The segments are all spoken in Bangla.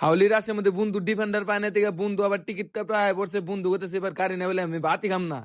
হাউলির আসার মধ্যে বন্ধু ডিফেন্ডার পায় না থেকে বন্ধু আবার টিকিট কাটা আয় পড়ছে বন্ধু করতেছে এবার গাড়ি না বলে আমি বাতি খাম না।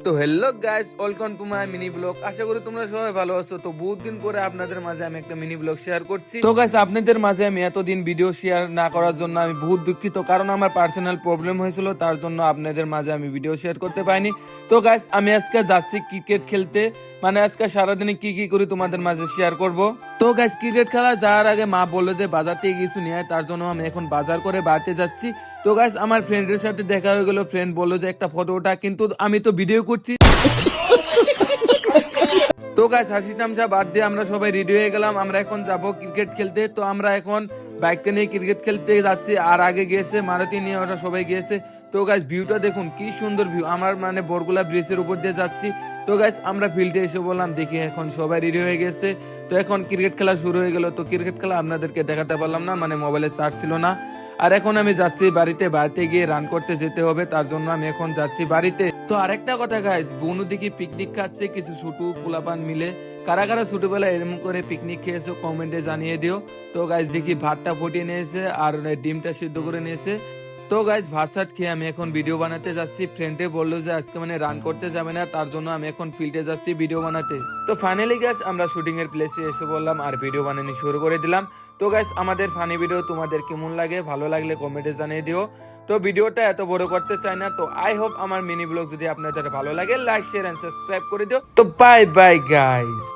তো hello guys, welcome to my mini blog. আশা করি তোমরা সবাই ভালো আছো। তো বহুত দিন পরে আপনাদের মাঝে আমি একটা মিনি ব্লগ শেয়ার করছি। তো গাইস, আপনাদের মাঝে আমি এতদিন ভিডিও শেয়ার না করার জন্য আমি বহুত দুঃখিত, কারণ আমার পার্সোনাল প্রবলেম হয়েছিল, তার জন্য আপনাদের মাঝে আমি ভিডিও শেয়ার করতে পারিনি। তো গাইস, আমি আজকে যাচ্ছি ক্রিকেট খেলতে, মানে আজকে সারাদিনে কি কি করি তোমাদের মাঝে শেয়ার করব। তো গাইস, ক্রিকেট খেলা যাওয়ার আগে মা বললো যে বাজার থেকে কিছু নিয়ে আয়, তার জন্য আমি এখন বাজার করে বাড়িতে যাচ্ছি। তো গাইস, আমার ফ্রেন্ডের সাথে দেখা হয়ে গেল। ফ্রেন্ড বললো যে একটা ফটো ওঠা, কিন্তু আমি তো ভিডিও করছি। তো গাইস, হাসি তামসা বাদ দিয়ে আমরা সবাই রেডি হয়ে গেলাম। আমরা এখন যাব ক্রিকেট খেলতে। তো আমরা এখন বাইকটা নিয়ে ক্রিকেট খেলতে যাচ্ছি। আর আগে গিয়েছে মারুতি নিয়ে, ওরা সবাই গিয়েছে। তো গাইস, ভিউটা দেখুন কি সুন্দর ভিউ। আমার মানে বরগুলা ব্রিজের উপর দিয়ে যাচ্ছি। তো গাইস, আমরা ফিল্ডে এসে বললাম, দেখি এখন সবাই রেডি হয়ে গেছে। তো এখন ক্রিকেট খেলা শুরু হয়ে গেল। তো ক্রিকেট খেলা আপনাদেরকে দেখাতে পারলাম না, মানে মোবাইলে চার্জ ছিল না। আর এখন আমি যাচ্ছি বাড়িতে গিয়ে রান করতে যেতে হবে, তার জন্য আমি এখন যাচ্ছি বাড়িতে। তো আরেকটা কথা গাইস, বনু দেখি পিকনিক খাচ্ছে কিছু ছোট পোলাপান মিলে। কারা কারা ছোটবেলায় এরকম করে পিকনিক খেয়েছো কমেন্টে জানিয়ে দিও। তো গাইস, দেখি ভাতটা ফুটিয়ে নিয়েছে আর ডিমটা সিদ্ধ করে নিয়েছে। তো গাইস, ভাত সাত খেয়ে আমি এখন ভিডিও বানাতে যাচ্ছি। ফ্রেন্ডে বললো যে আজকে মানে রান করতে যাবে না, তার জন্য আমি এখন ফিল্ডে যাচ্ছি ভিডিও বানাতে। তো ফাইনালি গাইস, আমরা শুটিং এর প্লেসে এসে বললাম আর ভিডিও বানানো শুরু করে দিলাম। তো গাইস, আমাদের ফানি ভিডিও তোমাদের কেমন লাগে, ভালো লাগলে কমেন্টে জানিয়ে দিও। তো ভিডিওটা এত বড় করতে চাই না। তো আই হোপ আমার মিনি ব্লগ যদি আপনাদের ভালো লাগে, লাইক শেয়ার এন্ড সাবস্ক্রাইব করে দিও। তো বাই বাই গাইস।